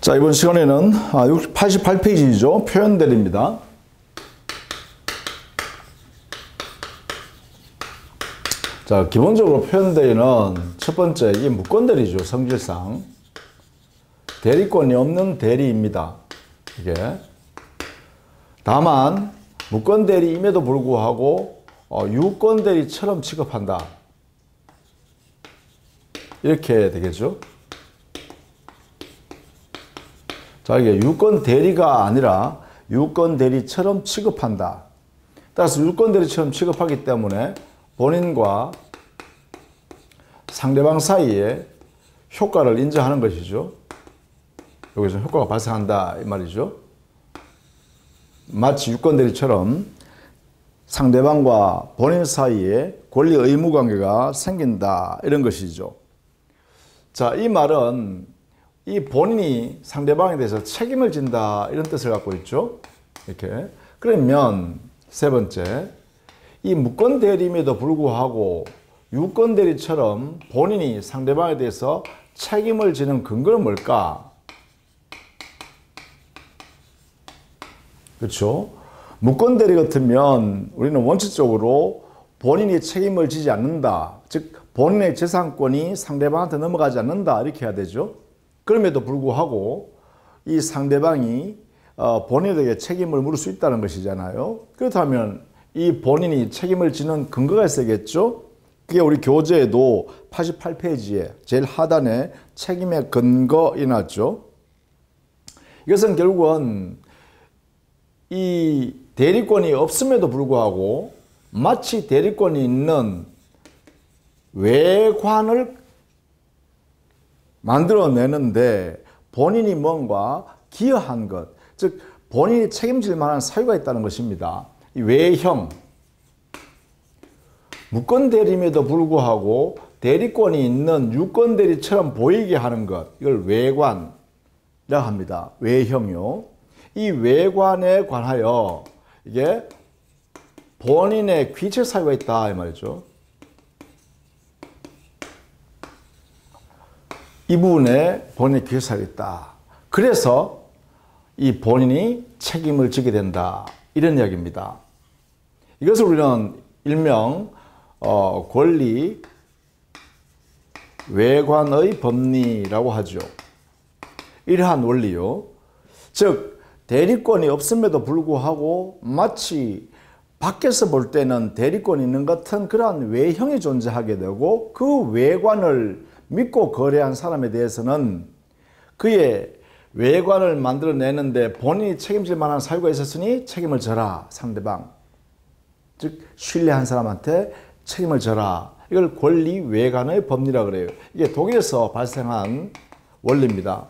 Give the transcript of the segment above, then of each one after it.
자, 이번 시간에는 88페이지죠. 표현들입니다. 자, 기본적으로 표현대리는 첫 번째, 이게 무권대리죠. 성질상. 대리권이 없는 대리입니다. 이게. 다만, 무권대리임에도 불구하고, 유권대리처럼 취급한다. 이렇게 되겠죠. 자, 이게 유권대리가 아니라 유권대리처럼 취급한다. 따라서 유권대리처럼 취급하기 때문에 본인과 상대방 사이에 효과를 인정하는 것이죠. 여기서 효과가 발생한다 이 말이죠. 마치 유권대리처럼 상대방과 본인 사이에 권리 의무 관계가 생긴다 이런 것이죠. 자, 이 말은 이 본인이 상대방에 대해서 책임을 진다 이런 뜻을 갖고 있죠. 이렇게. 그러면 세 번째, 이 무권대리임에도 불구하고 유권대리처럼 본인이 상대방에 대해서 책임을 지는 근거는 뭘까? 그렇죠? 무권대리 같으면 우리는 원칙적으로 본인이 책임을 지지 않는다. 즉 본인의 재산권이 상대방한테 넘어가지 않는다 이렇게 해야 되죠. 그럼에도 불구하고 이 상대방이 본인에게 책임을 물을 수 있다는 것이잖아요. 그렇다면 이 본인이 책임을 지는 근거가 있어야겠죠. 그게 우리 교재에도 88페이지에 제일 하단에 책임의 근거이 났죠. 이것은 결국은 이 대리권이 없음에도 불구하고 마치 대리권이 있는 외관을 만들어내는데 본인이 뭔가 기여한 것, 즉 본인이 책임질 만한 사유가 있다는 것입니다. 이 외형, 무권대리임에도 불구하고 대리권이 있는 유권대리처럼 보이게 하는 것, 이걸 외관이라고 합니다. 외형이요. 이 외관에 관하여 이게 본인의 귀책 사유가 있다 이 말이죠. 이 부분에 본인의 귀책 사유가 있다. 그래서 이 본인이 책임을 지게 된다. 이런 이야기입니다. 이것을 우리는 일명 권리 외관의 법리라고 하죠. 이러한 원리요. 즉 대리권이 없음에도 불구하고 마치 밖에서 볼 때는 대리권이 있는 것 같은 그러한 외형이 존재하게 되고 그 외관을 믿고 거래한 사람에 대해서는 그의 외관을 만들어내는데 본인이 책임질 만한 사유가 있었으니 책임을 져라. 상대방. 즉 신뢰한 사람한테 책임을 져라. 이걸 권리 외관의 법리라고 그래요. 이게 독일에서 발생한 원리입니다.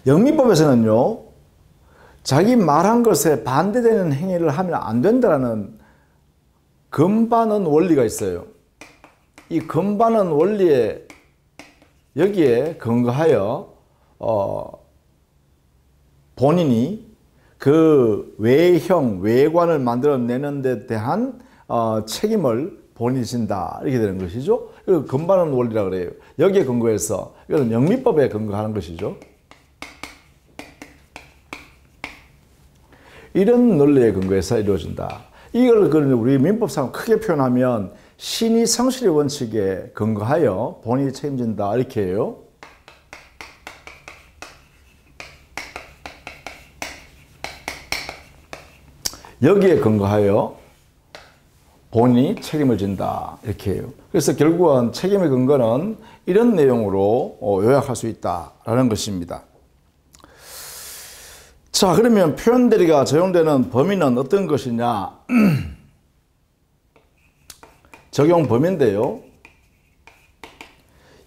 영미법에서는요, 자기 말한 것에 반대되는 행위를 하면 안 된다는 금반은 원리가 있어요. 이 금반은 원리에 여기에 근거하여 본인이 그 외형, 외관을 만들어내는 데 대한 책임을 본인이 진다 이렇게 되는 것이죠. 그 금반은 원리라고 그래요. 여기에 근거해서 이것은 영미법에 근거하는 것이죠. 이런 논리에 근거해서 이루어진다. 이걸 우리 민법상 크게 표현하면 신의 성실의 원칙에 근거하여 본인이 책임진다 이렇게 해요. 여기에 근거하여 본인이 책임을 진다 이렇게 해요. 그래서 결국은 책임의 근거는 이런 내용으로 요약할 수 있다라는 것입니다. 자, 그러면 표현대리가 적용되는 범위는 어떤 것이냐? 적용 범위인데요.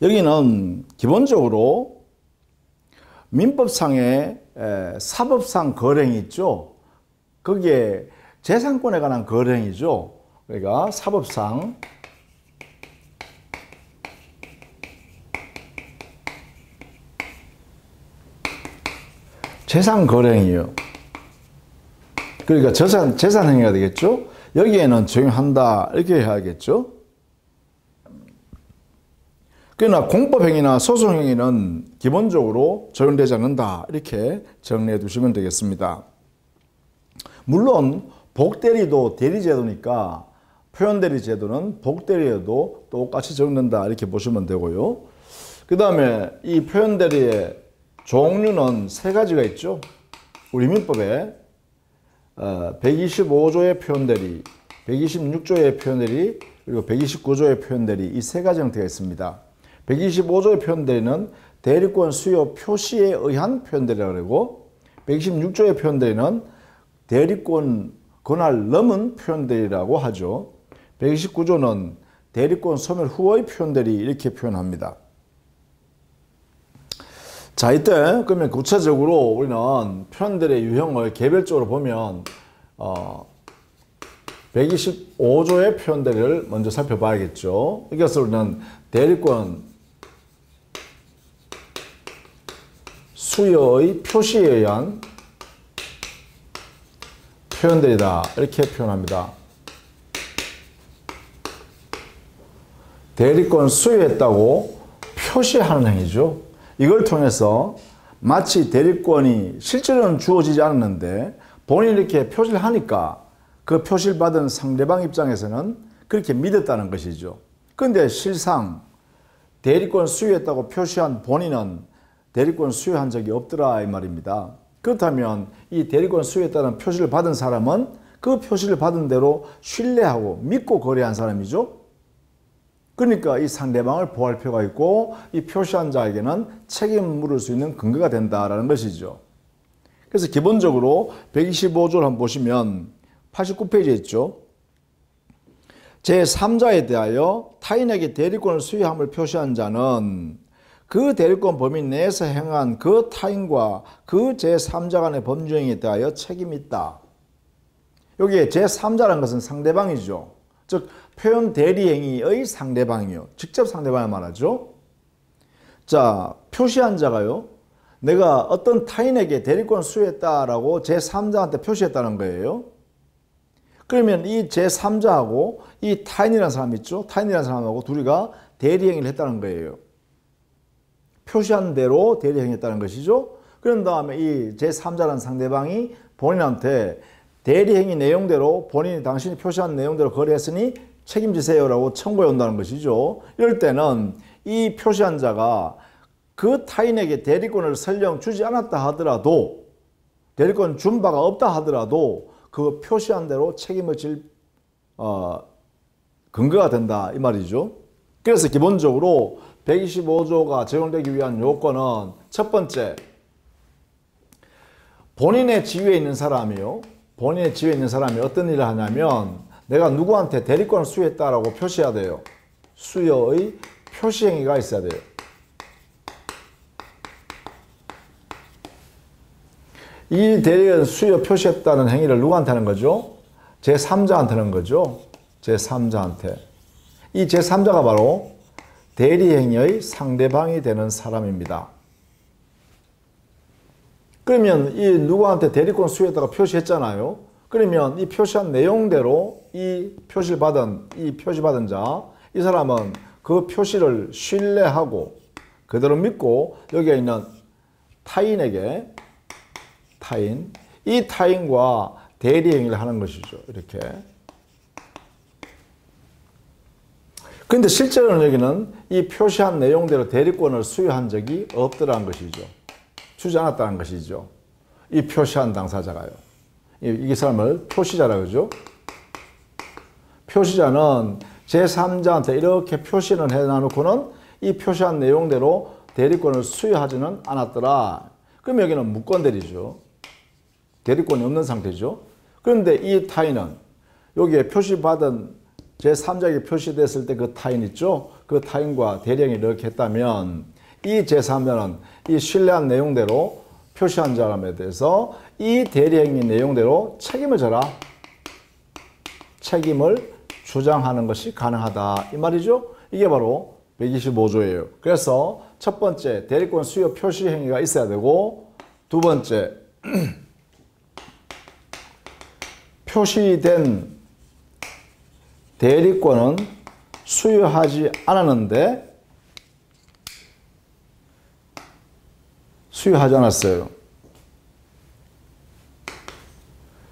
여기는 기본적으로 민법상의 사법상 거래행위 있죠. 거기에 재산권에 관한 거래행위죠. 그러니까 사법상 재산 거래행위요. 그러니까 재산 행위가 되겠죠. 여기에는 적용한다 이렇게 해야겠죠. 그러나 공법행위나 소송행위는 기본적으로 적용되지 않는다. 이렇게 정리해 두시면 되겠습니다. 물론 복대리도 대리제도니까 표현대리제도는 복대리에도 똑같이 적용된다. 이렇게 보시면 되고요. 그 다음에 이 표현대리의 종류는 세 가지가 있죠. 우리 민법에 125조의 표현대리, 126조의 표현대리, 그리고 129조의 표현대리 이 세 가지 형태가 있습니다. 125조의 표현대리는 대리권 수요 표시에 의한 표현대리라고 그러고 126조의 표현대리는 대리권 권한을 넘은 표현대리라고 하죠. 129조는 대리권 소멸 후의 표현대리 이렇게 표현합니다. 자, 이때 그러면 구체적으로 우리는 표현대리의 유형을 개별적으로 보면 125조의 표현대리를 먼저 살펴봐야겠죠. 이것을 우리는 대리권 수요의 표시에 의한 표현대리다 이렇게 표현합니다. 대리권 수요했다고 표시하는 행위죠. 이걸 통해서 마치 대리권이 실제로는 주어지지 않았는데 본인이 이렇게 표시를 하니까 그 표시를 받은 상대방 입장에서는 그렇게 믿었다는 것이죠. 그런데 실상 대리권 수요했다고 표시한 본인은 대리권 수요한 적이 없더라 이 말입니다. 그렇다면 이 대리권 수요했다는 표시를 받은 사람은 그 표시를 받은 대로 신뢰하고 믿고 거래한 사람이죠. 그러니까 이 상대방을 보호할 필요가 있고 이 표시한 자에게는 책임을 물을 수 있는 근거가 된다라는 것이죠. 그래서 기본적으로 125조를 한번 보시면 89페이지에 있죠. 제3자에 대하여 타인에게 대리권을 수여함을 표시한 자는 그 대리권 범위 내에서 행한 그 타인과 그 제3자 간의 범죄행위에 대하여 책임이 있다. 여기에 제3자라는 것은 상대방이죠. 즉 표현 대리행위의 상대방이요. 직접 상대방을 말하죠. 자, 표시한 자가요. 내가 어떤 타인에게 대리권을 수여했다라고 제3자한테 표시했다는 거예요. 그러면 이 제3자하고 이 타인이라는 사람 있죠. 타인이라는 사람하고 둘이가 대리행위를 했다는 거예요. 표시한 대로 대리행위했다는 것이죠. 그런 다음에 이 제3자라는 상대방이 본인한테 대리행위 내용대로 본인이 당신이 표시한 내용대로 거래했으니 책임지세요라고 청구해 온다는 것이죠. 이럴 때는 이 표시한 자가 그 타인에게 대리권을 설령 주지 않았다 하더라도 대리권 준 바가 없다 하더라도 그 표시한 대로 책임을 질 근거가 된다 이 말이죠. 그래서 기본적으로 125조가 적용되기 위한 요건은 첫 번째, 본인의 지위에 있는 사람이요. 본인의 지위에 있는 사람이 어떤 일을 하냐면 내가 누구한테 대리권을 수여했다라고 표시해야 돼요. 수여의 표시행위가 있어야 돼요. 이 대리권 수여 표시했다는 행위를 누구한테 하는 거죠? 제3자한테 하는 거죠. 제3자한테. 이 제3자가 바로 대리행위의 상대방이 되는 사람입니다. 그러면 이 누구한테 대리권 수여했다고 표시했잖아요. 그러면 이 표시한 내용대로 이 표시받은 자, 이 사람은 그 표시를 신뢰하고 그대로 믿고 여기에 있는 타인에게 이 타인과 대리행위를 하는 것이죠. 이렇게. 그런데 실제로는 여기는 이 표시한 내용대로 대리권을 수여한 적이 없더라는 것이죠. 주지 않았다는 것이죠. 이 표시한 당사자가요. 이 사람을 표시자라고 그러죠. 표시자는 제3자한테 이렇게 표시는 해놔놓고는 이 표시한 내용대로 대리권을 수여하지는 않았더라. 그럼 여기는 무권대리죠. 대리권이 없는 상태죠. 그런데 이 타인은 여기에 표시받은 제3자에게 표시됐을 때 그 타인 있죠. 그 타인과 대리행위를 이렇게 했다면 이 제3자는 이 신뢰한 내용대로 표시한 사람에 대해서 이 대리행위 내용대로 책임을 져라. 책임을 주장하는 것이 가능하다. 이 말이죠. 이게 바로 125조예요. 그래서 첫 번째 대리권 수여 표시 행위가 있어야 되고 두 번째 표시된 대리권은 수여하지 않았는데 수여하지 않았어요.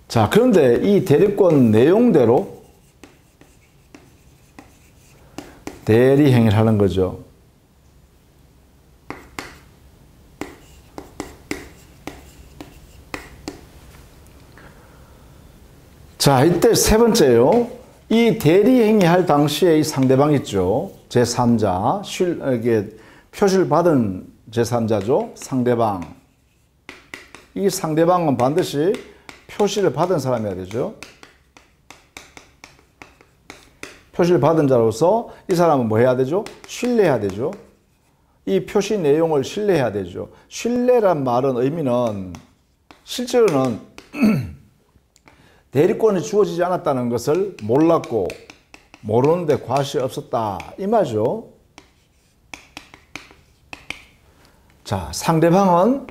자, 그런데 이 대리권 내용대로 대리행위를 하는 거죠. 자, 이때 세 번째요. 이 대리행위 할 당시에 이 상대방 있죠. 제3자, 이게 표시를 받은 제3자죠. 상대방. 이 상대방은 반드시 표시를 받은 사람이어야 되죠. 표시를 받은 자로서 이 사람은 뭐 해야 되죠? 신뢰해야 되죠. 이 표시 내용을 신뢰해야 되죠. 신뢰란 말은 의미는 실제로는 대리권이 주어지지 않았다는 것을 몰랐고 모르는데 과실이 없었다 이 말이죠. 자, 상대방은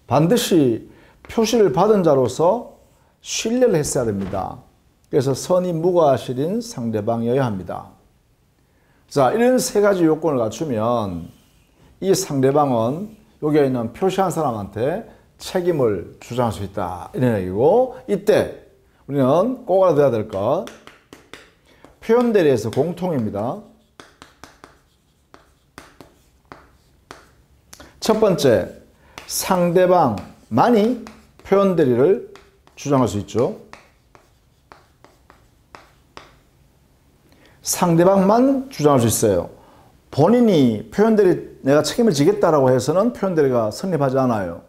반드시 표시를 받은 자로서 신뢰를 했어야 됩니다. 그래서 선의 무과실인 상대방이어야 합니다. 자, 이런 세 가지 요건을 갖추면 이 상대방은 여기에 있는 표시한 사람한테 책임을 주장할 수 있다 이런 얘기고, 이때 우리는 꼭 알아둬야 될 것, 표현 대리에서 공통입니다. 첫 번째, 상대방만이 표현 대리를 주장할 수 있죠. 상대방만 주장할 수 있어요. 본인이 표현 대리 내가 책임을 지겠다라고 해서는 표현 대리가 성립하지 않아요.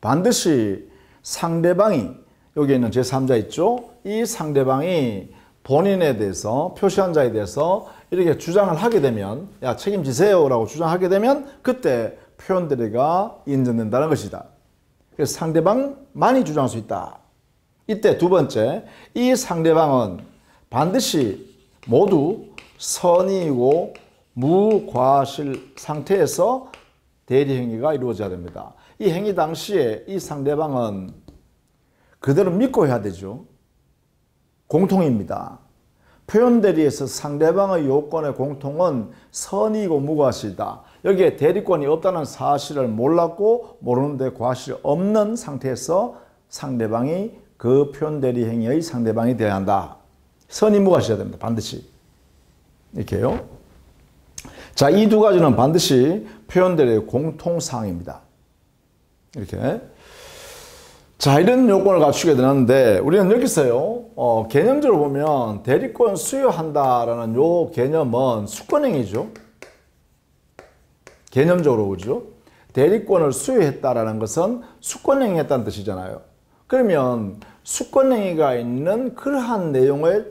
반드시 상대방이, 여기 있는 제3자 있죠? 이 상대방이 본인에 대해서, 표시한 자에 대해서 이렇게 주장을 하게 되면, 야, 책임지세요 라고 주장하게 되면 그때 표현 대리가 인정된다는 것이다. 그래서 상대방만이 주장할 수 있다. 이때 두 번째, 이 상대방은 반드시 모두 선의이고 무과실 상태에서 대리행위가 이루어져야 됩니다. 이 행위 당시에 이 상대방은 그대로 믿고 해야 되죠. 공통입니다. 표현 대리에서 상대방의 요건의 공통은 선의이고 무과실이다. 여기에 대리권이 없다는 사실을 몰랐고 모르는데 과실이 없는 상태에서 상대방이 그 표현 대리 행위의 상대방이 되어야 한다. 선의 무과실이어야 됩니다. 반드시. 이렇게요. 자, 이 두 가지는 반드시 표현 대리의 공통사항입니다. 이렇게. 자, 이런 요건을 갖추게 되는데 우리는 여기서요, 개념적으로 보면 대리권 수여한다라는 요 개념은 수권행위죠. 개념적으로 그죠? 대리권을 수여했다라는 것은 수권행위 했다는 뜻이잖아요. 그러면 수권행위가 있는 그러한 내용의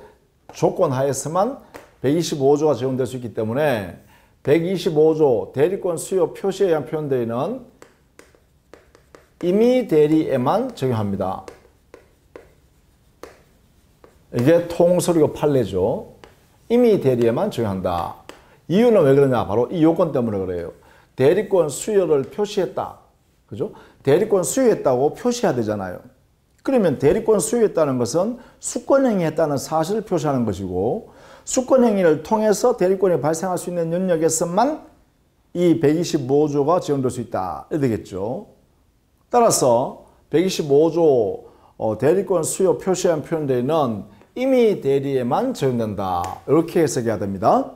조건 하에서만 125조가 적용될 수 있기 때문에 125조 대리권 수여 표시에 의한 표현 대리는 임의 대리에만 적용합니다. 이게 통설이고 판례죠. 임의 대리에만 적용한다. 이유는 왜 그러냐? 바로 이 요건 때문에 그래요. 대리권 수여를 표시했다. 그죠? 대리권 수여했다고 표시해야 되잖아요. 그러면 대리권 수여했다는 것은 수권행위 했다는 사실을 표시하는 것이고, 수권행위를 통해서 대리권이 발생할 수 있는 영역에서만 이 125조가 적용될 수 있다. 이렇게 되겠죠. 따라서 125조 대리권 수요 표시한 표현 대리는 임의 대리에만 적용된다. 이렇게 해석해야 됩니다.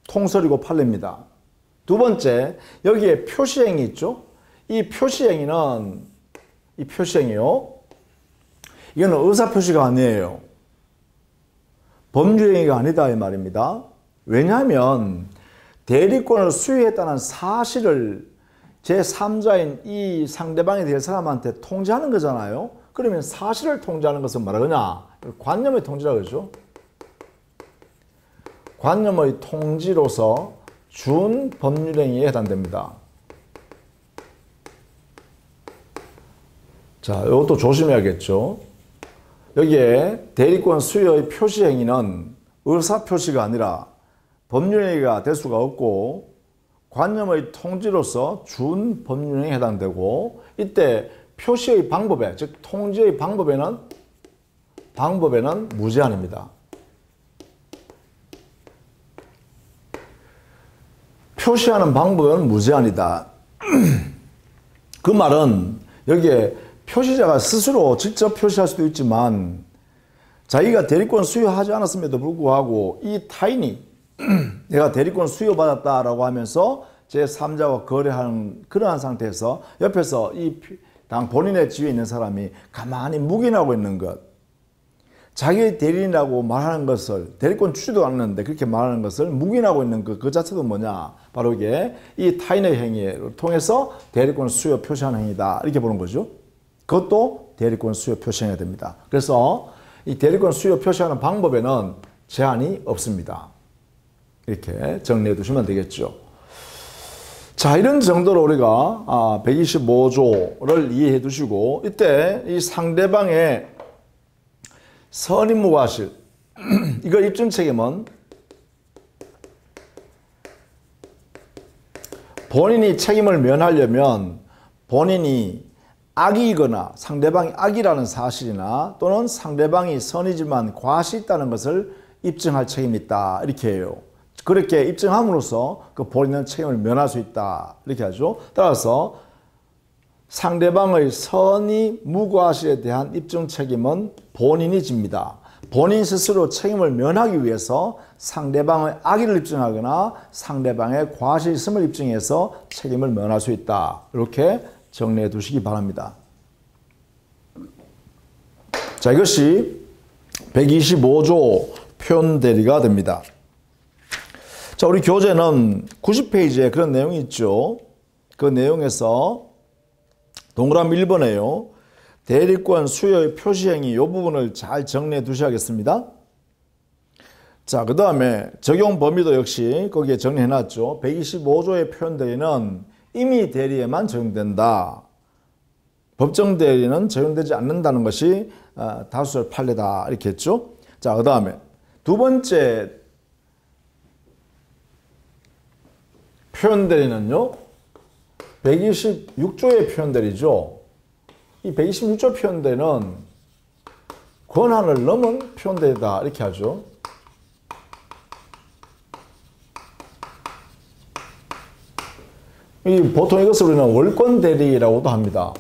통설이고 판례입니다. 두 번째, 여기에 표시행위 있죠? 이 표시행위는, 이 표시행위요. 이거는 의사표시가 아니에요. 법률행위가 아니다 이 말입니다. 왜냐하면 대리권을 수여했다는 사실을 제3자인 이 상대방이 될 사람한테 통지하는 거잖아요. 그러면 사실을 통지하는 것은 뭐라 그러냐? 관념의 통지라고 그러죠. 관념의 통지로서 준 법률행위에 해당됩니다. 자, 이것도 조심해야겠죠. 여기에 대리권 수여의 표시행위는 의사표시가 아니라 법률행위가 될 수가 없고 관념의 통지로서 준 법률행위에 해당되고, 이때 표시의 방법에, 즉 통지의 방법에는 무제한입니다. 표시하는 방법은 무제한이다. 그 말은 여기에 표시자가 스스로 직접 표시할 수도 있지만 자기가 대리권 수여하지 않았음에도 불구하고 이 타인이 내가 대리권 수여받았다라고 하면서 제3자와 거래하는 그러한 상태에서 옆에서 이 당 본인의 지위에 있는 사람이 가만히 묵인하고 있는 것, 자기 대리인이라고 말하는 것을 대리권 주지도 않는데 그렇게 말하는 것을 묵인하고 있는 그 자체도 뭐냐, 바로 이게 이 타인의 행위를 통해서 대리권 수여 표시하는 행위다 이렇게 보는 거죠. 그것도 대리권 수여 표시해야 됩니다. 그래서 이 대리권 수여 표시하는 방법에는 제한이 없습니다. 이렇게 정리해 두시면 되겠죠. 자, 이런 정도로 우리가 125조를 이해해 두시고, 이때 이 상대방의 선임무과실 이거 입증 책임은 본인이 책임을 면하려면 본인이 악이거나 상대방이 악이라는 사실이나 또는 상대방이 선이지만 과실이 있다는 것을 입증할 책임이 있다 이렇게 해요. 그렇게 입증함으로써 그 본인은 책임을 면할 수 있다 이렇게 하죠. 따라서 상대방의 선의 무과실에 대한 입증 책임은 본인이 집니다. 본인 스스로 책임을 면하기 위해서 상대방의 악의를 입증하거나 상대방의 과실이 있음을 입증해서 책임을 면할 수 있다. 이렇게 정리해 두시기 바랍니다. 자, 이것이 125조 표현대리가 됩니다. 자, 우리 교재는 90페이지에 그런 내용이 있죠. 그 내용에서 동그라미 1번에요. 대리권 수여의 표시행위 이 부분을 잘 정리해 두셔야겠습니다. 자, 그 다음에 적용 범위도 역시 거기에 정리해 놨죠. 125조의 표현대리는 임의 대리에만 적용된다. 법정 대리는 적용되지 않는다는 것이 다수설 판례다 이렇게 했죠. 자, 그 다음에 두 번째 표현대리는요, 126조의 표현대리죠. 이 126조 표현대리는 권한을 넘은 표현대리다 이렇게 하죠. 보통 이것을 우리는 월권대리라고도 합니다.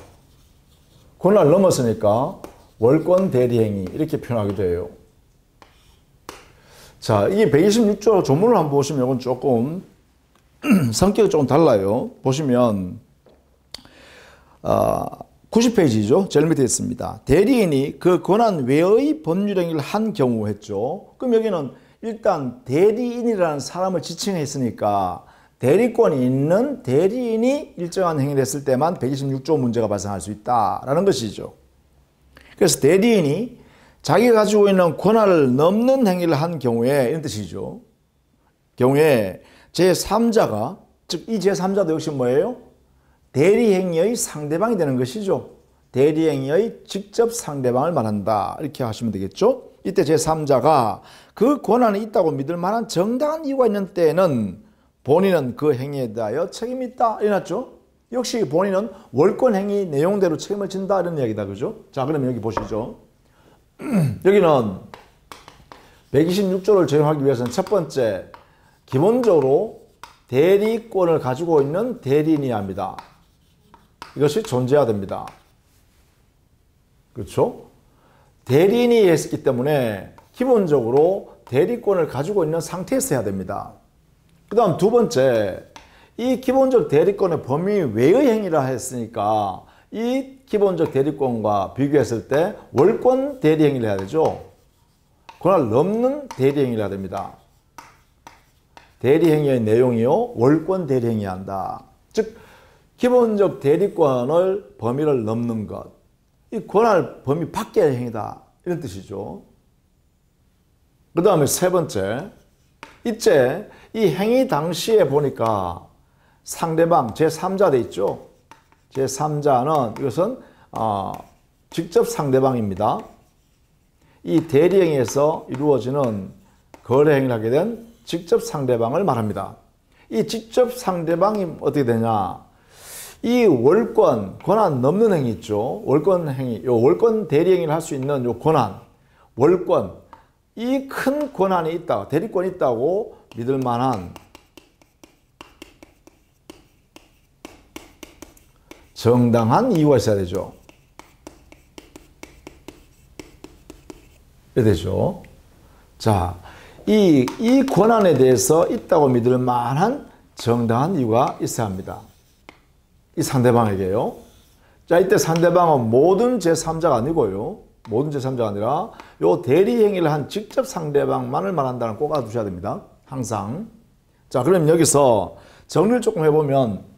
권한을 넘었으니까 월권대리행위 이렇게 표현하기도 해요. 자, 이 126조 조문을 한번 보시면 이건 조금 성격이 조금 달라요. 보시면 90페이지죠. 제일 밑에 있습니다. 대리인이 그 권한 외의 법률행위를 한 경우 했죠. 그럼 여기는 일단 대리인이라는 사람을 지칭했으니까 대리권이 있는 대리인이 일정한 행위를 했을 때만 126조 문제가 발생할 수 있다라는 것이죠. 그래서 대리인이 자기가 가지고 있는 권한을 넘는 행위를 한 경우에 이런 뜻이죠. 경우에 제3자가, 즉 이 제3자도 역시 뭐예요? 대리행위의 상대방이 되는 것이죠. 대리행위의 직접 상대방을 말한다 이렇게 하시면 되겠죠. 이때 제3자가 그 권한이 있다고 믿을 만한 정당한 이유가 있는 때에는 본인은 그 행위에 대하여 책임이 있다 이랬죠. 역시 본인은 월권행위 내용대로 책임을 진다 이런 이야기다. 그죠? 자, 그러면 여기 보시죠. 여기는 126조를 적용하기 위해서는 첫 번째, 기본적으로 대리권을 가지고 있는 대리인이어야 합니다. 이것이 존재해야 됩니다. 그렇죠? 대리인이 했기 때문에 기본적으로 대리권을 가지고 있는 상태에서 해야 됩니다. 그 다음 두 번째, 이 기본적 대리권의 범위 외의 행위라 했으니까 이 기본적 대리권과 비교했을 때 월권 대리행위를 해야 되죠. 권한을 넘는 대리행위를 해야 됩니다. 대리행위의 내용이요, 월권 대리행위 한다. 즉 기본적 대리권을 범위를 넘는 것, 이 권한을 범위 밖의 행위다 이런 뜻이죠. 그 다음에 세 번째, 이제 이 행위 당시에 보니까 상대방 제3자 돼 있죠. 제3자는 이것은 직접 상대방입니다. 이 대리행위에서 이루어지는 거래행위를 하게 된 직접 상대방을 말합니다. 이 직접 상대방이 어떻게 되냐? 이 월권, 권한 넘는 행위 있죠. 월권 행위, 요 월권 대리행위를 할 수 있는 요 권한, 월권, 이 큰 권한이 있다, 대리권이 있다고 믿을 만한 정당한 이유가 있어야 되죠. 이래 되죠. 자, 이 권한에 대해서 있다고 믿을 만한 정당한 이유가 있어야 합니다. 이 상대방에게요. 자, 이때 상대방은 모든 제3자가 아니고요. 모든 제3자가 아니라 요 대리 행위를 한 직접 상대방만을 말한다는 꼭 알아두셔야 됩니다. 항상. 자, 그럼 여기서 정리를 조금 해보면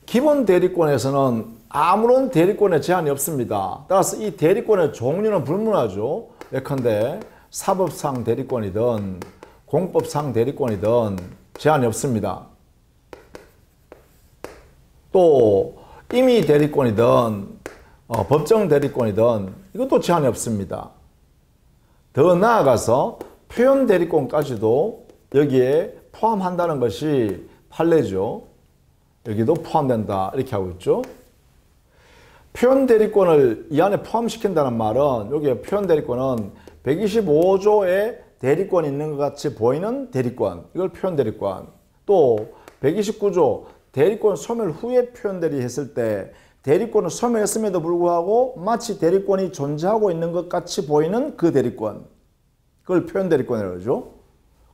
기본 대리권에서는 아무런 대리권에 제한이 없습니다. 따라서 이 대리권의 종류는 불문하죠. 예컨대 사법상 대리권이든 공법상 대리권이든 제한이 없습니다. 또 임의 대리권이든 법정 대리권이든 이것도 제한이 없습니다. 더 나아가서 표현 대리권까지도 여기에 포함한다는 것이 판례죠. 여기도 포함된다 이렇게 하고 있죠. 표현 대리권을 이 안에 포함시킨다는 말은 여기에 표현 대리권은 125조의 대리권이 있는 것 같이 보이는 대리권, 이걸 표현 대리권. 또 129조 대리권 소멸 후에 표현 대리했을 때 대리권을 소멸했음에도 불구하고 마치 대리권이 존재하고 있는 것 같이 보이는 그 대리권, 그걸 표현 대리권이라고 그러죠.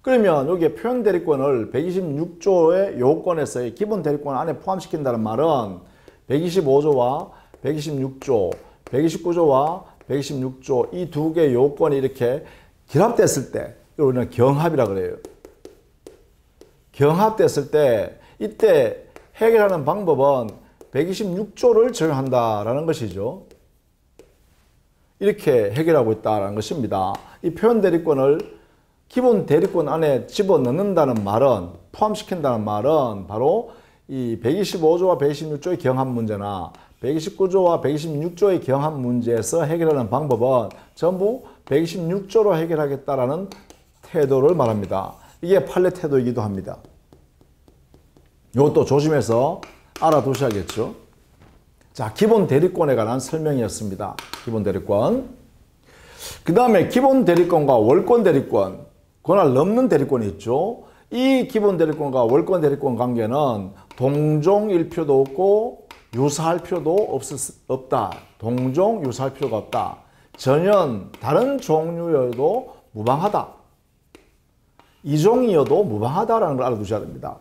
그러면 여기에 표현 대리권을 126조의 요건에서의 기본 대리권 안에 포함시킨다는 말은 125조와 126조, 129조와 126조 이 두 개의 요건이 이렇게 결합됐을 때 우리는 경합이라고 그래요. 경합됐을 때 이때 해결하는 방법은 126조를 적용한다라는 것이죠. 이렇게 해결하고 있다는 것입니다. 이 표현 대리권을 기본 대리권 안에 집어넣는다는 말은, 포함시킨다는 말은 바로 이 125조와 126조의 경합 문제나 129조와 126조의 경합 문제에서 해결하는 방법은 전부 126조로 해결하겠다라는 태도를 말합니다. 이게 판례 태도이기도 합니다. 이것도 조심해서 알아두셔야겠죠. 자, 기본 대리권에 관한 설명이었습니다. 기본 대리권. 그 다음에 기본 대리권과 월권 대리권, 권한을 넘는 대리권이 있죠. 이 기본 대리권과 월권 대리권 관계는 동종일 필요도 없고 유사할 필요도 없다. 동종 유사할 필요가 없다. 전혀 다른 종류여도 무방하다. 이종이어도 무방하다라는 걸 알아두셔야 됩니다.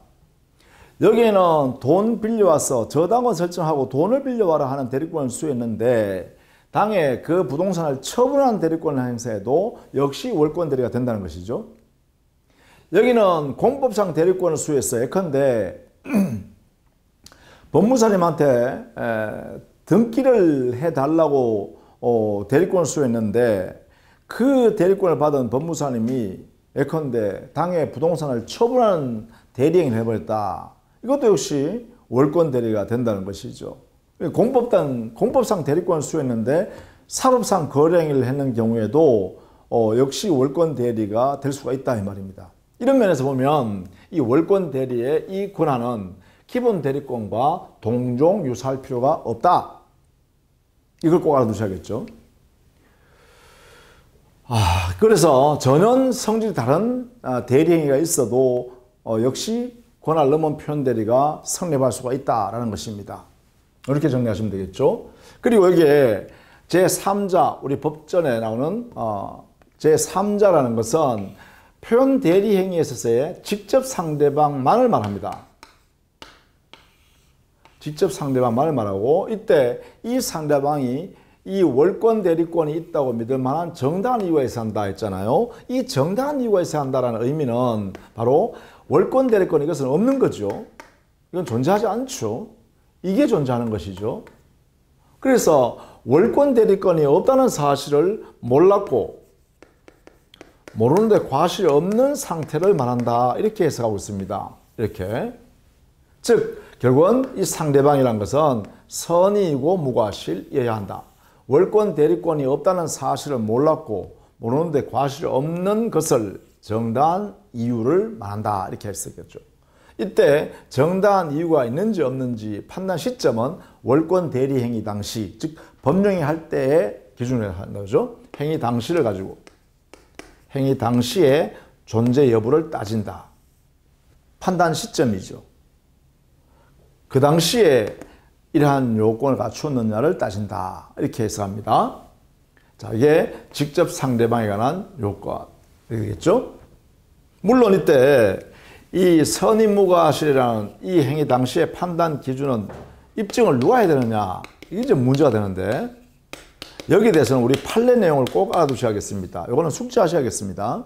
여기에는 돈 빌려와서 저당권 설정하고 돈을 빌려와라 하는 대리권을 수여했는데 당에 그 부동산을 처분한 대리권을 행사해도 역시 월권 대리가 된다는 것이죠. 여기는 공법상 대리권을 수여했어요. 예컨대 법무사님한테 등기를 해달라고 대리권을 수여했는데 그 대리권을 받은 법무사님이 예컨대 당의 부동산을 처분하는 대리행위를 해버렸다. 이것도 역시 월권 대리가 된다는 것이죠. 공법상 대리권을 수여했는데 사법상 거래행위를 했는 경우에도 역시 월권 대리가 될 수가 있다 이 말입니다. 이런 면에서 보면 이 월권 대리의 이 권한은 기본 대리권과 동종 유사할 필요가 없다. 이걸 꼭 알아두셔야겠죠. 그래서 전혀 성질이 다른 대리행위가 있어도 역시 권한을 넘은 표현 대리가 성립할 수가 있다라는 것입니다. 이렇게 정리하시면 되겠죠. 그리고 여기에 제3자, 우리 법전에 나오는 제3자라는 것은 표현 대리 행위에 있어서의 직접 상대방만을 말합니다. 직접 상대방만을 말하고 이때 이 상대방이 이 월권 대리권이 있다고 믿을 만한 정당한 이유가 있어야 한다 했잖아요. 이 정당한 이유가 있어야 한다는 의미는 바로 월권 대리권 이것은 없는 거죠. 이건 존재하지 않죠. 이게 존재하는 것이죠. 그래서 월권 대리권이 없다는 사실을 몰랐고 모르는데 과실이 없는 상태를 말한다. 이렇게 해석하고 있습니다. 이렇게. 즉 결국은 이 상대방이란 것은 선의이고 무과실이어야 한다. 월권 대리권이 없다는 사실을 몰랐고 모르는데 과실이 없는 것을 정당한 이유를 말한다. 이렇게 했었겠죠. 이때 정당한 이유가 있는지 없는지 판단 시점은 월권 대리 행위 당시, 즉 법령이 할 때의 기준으로 하는 거죠. 행위 당시를 가지고 행위 당시의 존재 여부를 따진다. 판단 시점이죠. 그 당시에 이러한 요건을 갖추었느냐를 따진다. 이렇게 해석합니다. 자, 이게 직접 상대방에 관한 요건. 이렇게 되겠죠? 물론 이때 이 선임무과실이라는 이 행위 당시의 판단 기준은 입증을 누가 해야 되느냐. 이게 좀 문제가 되는데 여기에 대해서는 우리 판례 내용을 꼭 알아두셔야겠습니다. 이거는 숙지하셔야겠습니다.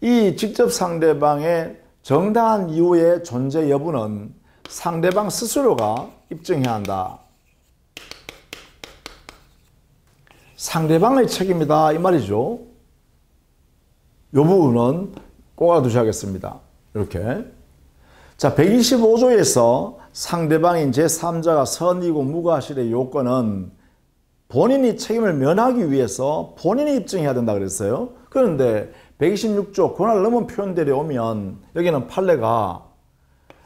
이 직접 상대방의 정당한 이유의 존재 여부는 상대방 스스로가 입증해야 한다. 상대방의 책임이다 이 말이죠. 이 부분은 꼭 알아두셔야겠습니다. 이렇게. 자, 125조에서 상대방인 제3자가 선이고 무과실의 요건은 본인이 책임을 면하기 위해서 본인이 입증해야 된다 그랬어요. 그런데 126조 권한을 넘은 표현들이 오면 여기는 판례가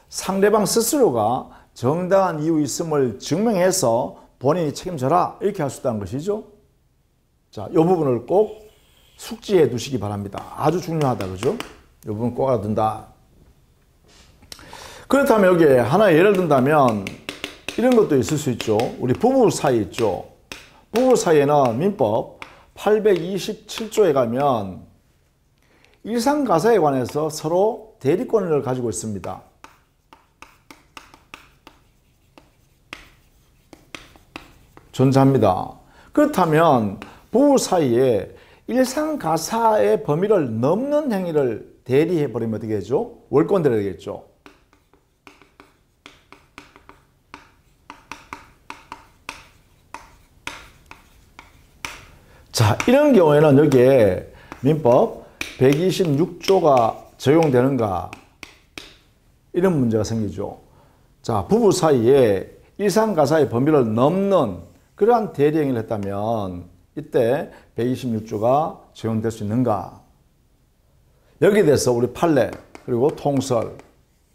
상대방 스스로가 정당한 이유 있음을 증명해서 본인이 책임져라 이렇게 할 수 있다는 것이죠. 자, 이 부분을 꼭 숙지해 두시기 바랍니다. 아주 중요하다 그죠? 이 부분 꼭 알아둔다. 그렇다면 여기에 하나 예를 든다면 이런 것도 있을 수 있죠. 우리 부부 사이 있죠. 부부 사이에는 민법 827조에 가면 일상가사에 관해서 서로 대리권을 가지고 있습니다. 존재합니다. 그렇다면 부부 사이에 일상가사의 범위를 넘는 행위를 대리해버리면 어떻게 되죠? 월권대리 되겠죠. 자, 이런 경우에는 여기에 민법 126조가 적용되는가? 이런 문제가 생기죠. 자, 부부 사이에 일상가사의 범위를 넘는 그러한 대리행위를 했다면 이때 126조가 적용될 수 있는가? 여기에 대해서 우리 판례 그리고 통설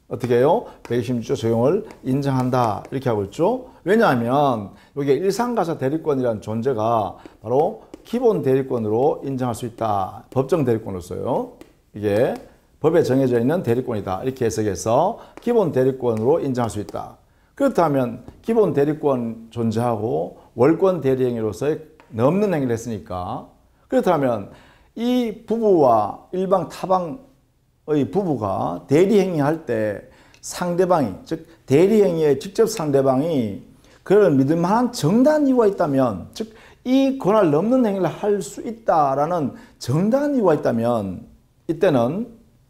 어떻게 해요? 126조 적용을 인정한다 이렇게 하고 있죠. 왜냐하면 여기 일상가사 대리권이라는 존재가 바로 기본 대리권으로 인정할 수 있다. 법정 대리권으로서요. 이게 법에 정해져 있는 대리권이다. 이렇게 해석해서 기본 대리권으로 인정할 수 있다. 그렇다면 기본 대리권 존재하고 월권 대리행위로서의 넘는 행위를 했으니까 그렇다면 이 부부와 일방 타방의 부부가 대리행위할 때 상대방이 즉 대리행위의 직접 상대방이 그를 믿을 만한 정당한 이유가 있다면 즉 이 권한을 넘는 행위를 할 수 있다라는 정당한 이유가 있다면 이때는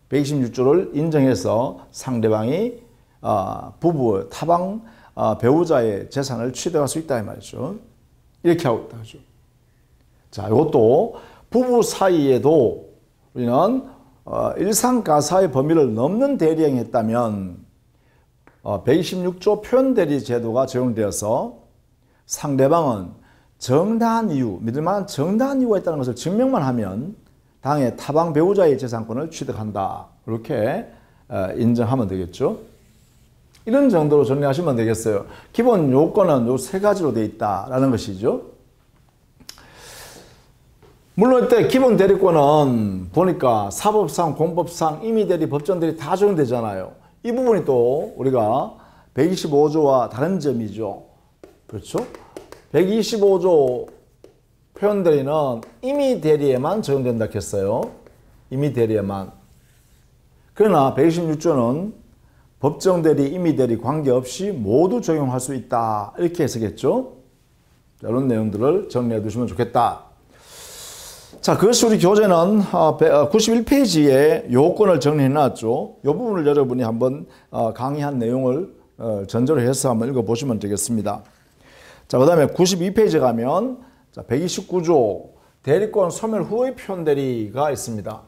126조를 인정해서 상대방이 부부, 타방, 배우자의 재산을 취득할 수 있다 이 말이죠. 이렇게 하고 있다. 그죠? 자, 이것도 부부 사이에도 우리는 일상가사의 범위를 넘는 대리행위 했다면 126조 표현대리 제도가 적용되어서 상대방은 정당한 이유, 믿을 만한 정당한 이유가 있다는 것을 증명만 하면 당의 타방 배우자의 재산권을 취득한다. 이렇게 인정하면 되겠죠. 이런 정도로 정리하시면 되겠어요. 기본 요건은 요 세 가지로 되어 있다라는 것이죠. 물론 이때 기본 대리권은 보니까 사법상, 공법상, 임의대리, 법정대리 다 적용되잖아요. 이 부분이 또 우리가 125조와 다른 점이죠. 그렇죠? 125조 표현대리는 임의대리에만 적용된다 했어요. 임의대리에만. 그러나 126조는 법정대리, 임의대리 관계없이 모두 적용할 수 있다. 이렇게 해석했죠. 이런 내용들을 정리해 두시면 좋겠다. 자, 그것이 우리 교재는 91페이지에 요건을 정리해 놨죠. 이 부분을 여러분이 한번 강의한 내용을 전제로 해서 한번 읽어보시면 되겠습니다. 자, 그 다음에 92페이지에 가면 129조 대리권 소멸 후의 표현대리가 있습니다.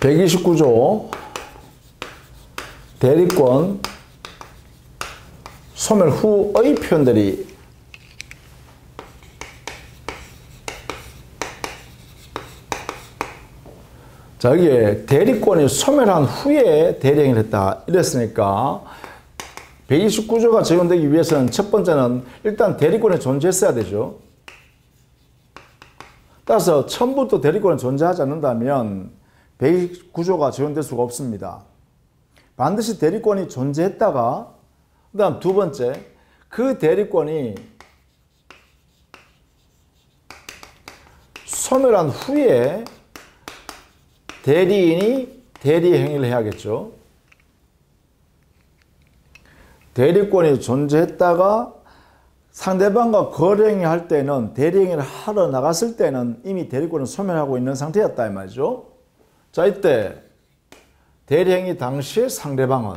129조 대리권 소멸 후의 표현대리. 자, 여기에 대리권이 소멸한 후에 대리행위를 했다. 이랬으니까 129조가 적용되기 위해서는 첫 번째는 일단 대리권이 존재했어야 되죠. 따라서 처음부터 대리권이 존재하지 않는다면 129조가 적용될 수가 없습니다. 반드시 대리권이 존재했다가, 그 다음 두 번째, 그 대리권이 소멸한 후에 대리인이 대리행위를 해야겠죠. 대리권이 존재했다가 상대방과 거래행위 할 때는, 대리행위를 하러 나갔을 때는 이미 대리권을 소멸하고 있는 상태였다 이 말이죠. 자, 이때 대리행위 당시에 상대방은,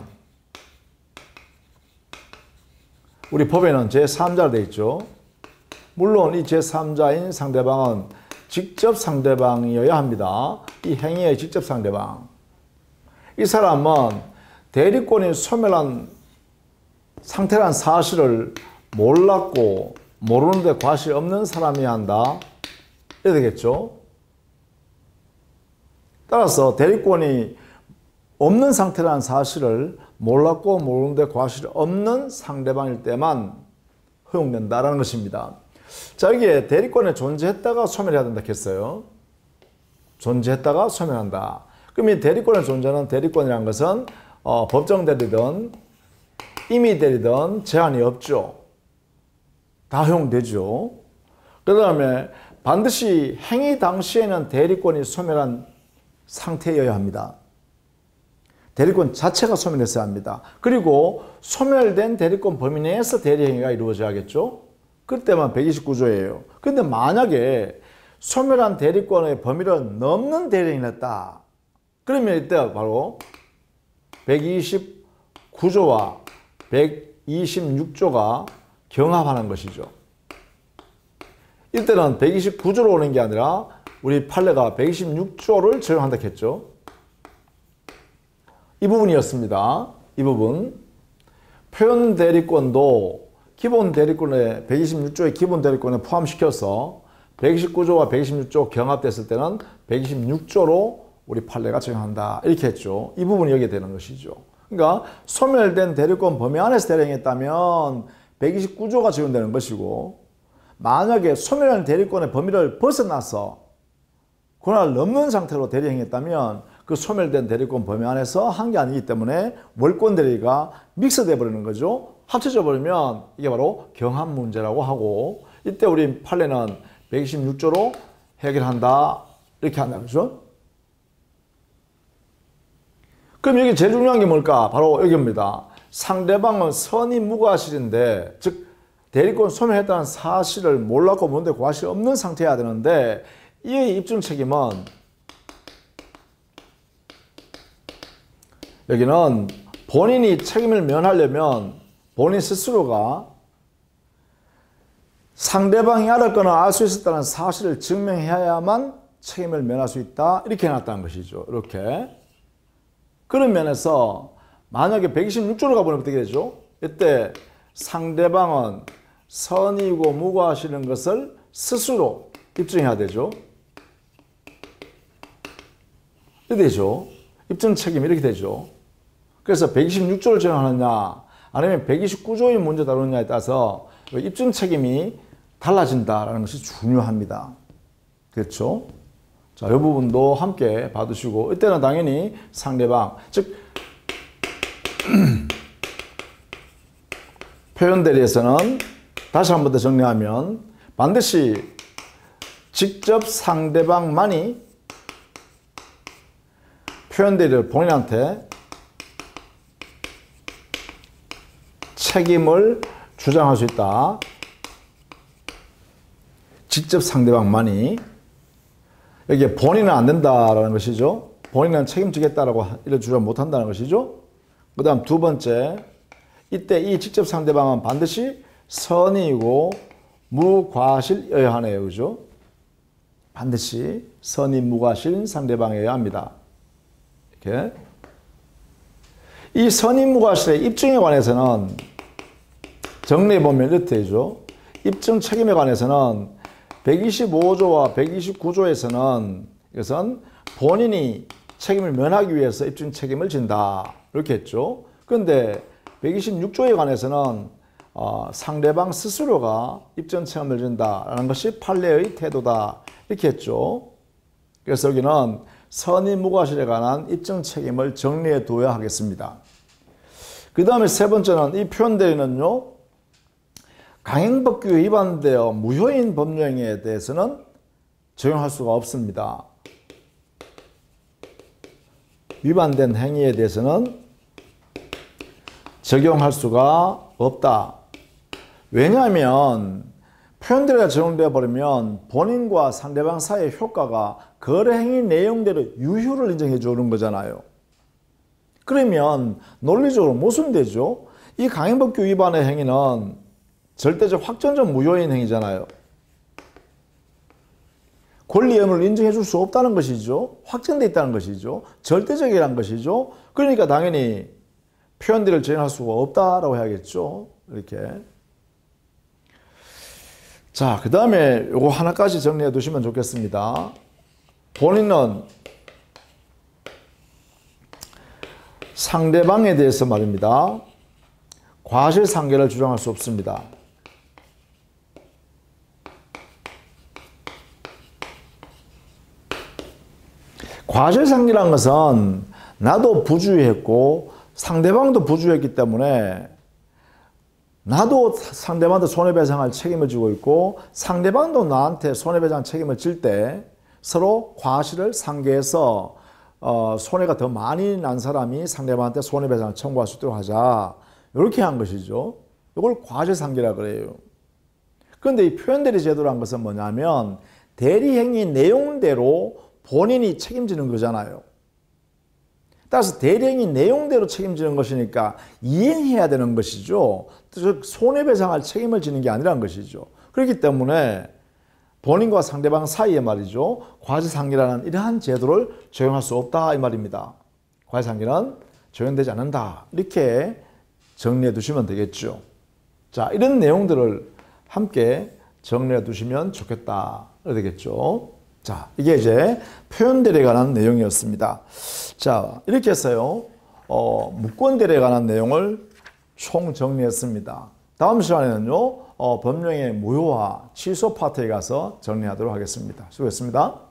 우리 법에는 제3자로 되어 있죠. 물론 이 제3자인 상대방은 직접 상대방이어야 합니다. 이 행위의 직접 상대방. 이 사람은 대리권이 소멸한 상태란 사실을 몰랐고 모르는데 과실 없는 사람이어야 한다. 이래야 되겠죠. 따라서 대리권이 없는 상태라는 사실을 몰랐고 모르는데 과실 없는 상대방일 때만 허용된다라는 것입니다. 자, 여기에 대리권에 존재했다가 소멸해야 된다 했어요. 존재했다가 소멸한다. 그럼 이 대리권에 존재하는 대리권이라는 것은 법정 대리든 임의 대리든 제한이 없죠. 다 허용되죠. 그 다음에 반드시 행위 당시에는 대리권이 소멸한 상태여야 합니다. 대리권 자체가 소멸했어야 합니다. 그리고 소멸된 대리권 범위 내에서 대리행위가 이루어져야겠죠. 그때만 129조예요. 근데 만약에 소멸한 대리권의 범위를 넘는 대리행위를 했다. 그러면 이때 바로 129조와 126조가 경합하는 것이죠. 이때는 129조로 오는 게 아니라 우리 판례가 126조를 적용한다 했죠. 이 부분이었습니다. 이 부분. 표현 대리권도 기본 대리권에 126조의 기본 대리권에 포함시켜서 129조와 126조 경합됐을 때는 126조로 우리 판례가 적용한다. 이렇게 했죠. 이 부분이 여기에 되는 것이죠. 그러니까 소멸된 대리권 범위 안에서 대리행했다면 129조가 적용되는 것이고, 만약에 소멸한 대리권의 범위를 벗어나서 권한을 넘는 상태로 대리행했다면 그 소멸된 대리권 범위 안에서 한 게 아니기 때문에 월권 대리가 믹스돼 버리는 거죠. 합쳐져 버리면 이게 바로 경합 문제라고 하고, 이때 우리 판례는 126조로 해결한다. 이렇게 한다. 그죠? 그럼 여기 제일 중요한 게 뭘까? 바로 여기입니다. 상대방은 선의 무과실인데, 즉 대리권 소멸했다는 사실을 몰랐고 모르는데 과실 없는 상태여야 되는데, 이의 입증 책임은 여기는 본인이 책임을 면하려면 본인 스스로가 상대방이 알았거나 알 수 있었다는 사실을 증명해야만 책임을 면할 수 있다. 이렇게 해놨다는 것이죠. 이렇게. 그런 면에서 만약에 126조로 가보면 어떻게 되죠? 이때 상대방은 선의고 무과하시는 것을 스스로 입증해야 되죠. 이렇게 되죠. 입증 책임이 이렇게 되죠. 그래서 126조를 적용하느냐 아니면 129조의 문제 다루느냐에 따라서 입증 책임이 달라진다는 것이 중요합니다. 그렇죠? 자, 이 부분도 함께 봐두시고, 이때는 당연히 상대방, 즉 표현 대리에서는 다시 한 번 더 정리하면 반드시 직접 상대방만이 표현 대리를 본인한테 책임을 주장할 수 있다. 직접 상대방만이. 여기에 본인은 안 된다라는 것이죠. 본인은 책임지겠다라고 이런 주장 못한다는 것이죠. 그 다음 두 번째, 이때 이 직접 상대방은 반드시 선의이고 무과실이어야 하네요. 그죠? 반드시 선의 무과실 상대방이어야 합니다. 이렇게. 이 선의 무과실의 입증에 관해서는 정리해보면 이렇게 되죠. 입증 책임에 관해서는 125조와 129조에서는 이것은 본인이 책임을 면하기 위해서 입증 책임을 진다. 이렇게 했죠. 그런데 126조에 관해서는 상대방 스스로가 입증 책임을 진다라는 것이 판례의 태도다. 이렇게 했죠. 그래서 여기는 선의무과실에 관한 입증 책임을 정리해 두어야 하겠습니다. 그 다음에 세 번째는 이 표현대리는요, 강행법규에 위반되어 무효인 법령에 대해서는 적용할 수가 없습니다. 위반된 행위에 대해서는 적용할 수가 없다. 왜냐하면 표현대리가 적용되어 버리면 본인과 상대방 사이의 효과가 거래 행위 내용대로 유효를 인정해 주는 거잖아요. 그러면 논리적으로 모순되죠. 이 강행법규 위반의 행위는 절대적 확정적 무효인 행위잖아요. 권리 의무를 인정해 줄 수 없다는 것이죠. 확정되어 있다는 것이죠. 절대적이라는 것이죠. 그러니까 당연히 표현대리를 적용할 수가 없다라고 해야겠죠. 이렇게. 자, 그 다음에 요거 하나까지 정리해 두시면 좋겠습니다. 본인은 상대방에 대해서 말입니다. 과실상계를 주장할 수 없습니다. 과실상계라는 것은 나도 부주의했고 상대방도 부주의했기 때문에 나도 상대방한테 손해배상할 책임을 지고 있고 상대방도 나한테 손해배상 책임을 질 때 서로 과실을 상계해서 손해가 더 많이 난 사람이 상대방한테 손해배상을 청구할 수 있도록 하자. 이렇게 한 것이죠. 이걸 과실상계라 그래요. 그런데 이 표현대리 제도라는 것은 뭐냐면 대리행위 내용대로 본인이 책임지는 거잖아요. 따라서 대리행위 내용대로 책임지는 것이니까 이행해야 되는 것이죠. 즉 손해배상할 책임을 지는 게 아니라는 것이죠. 그렇기 때문에 본인과 상대방 사이에 말이죠. 과실상계라는 이러한 제도를 적용할 수 없다 이 말입니다. 과실상계는 적용되지 않는다. 이렇게 정리해 두시면 되겠죠. 자, 이런 내용들을 함께 정리해 두시면 좋겠다. 되겠죠. 자, 이게 이제 표현대리에 관한 내용이었습니다. 자, 이렇게 해서요, 무권대리에 관한 내용을 총 정리했습니다. 다음 시간에는요, 법령의 무효화, 취소 파트에 가서 정리하도록 하겠습니다. 수고했습니다.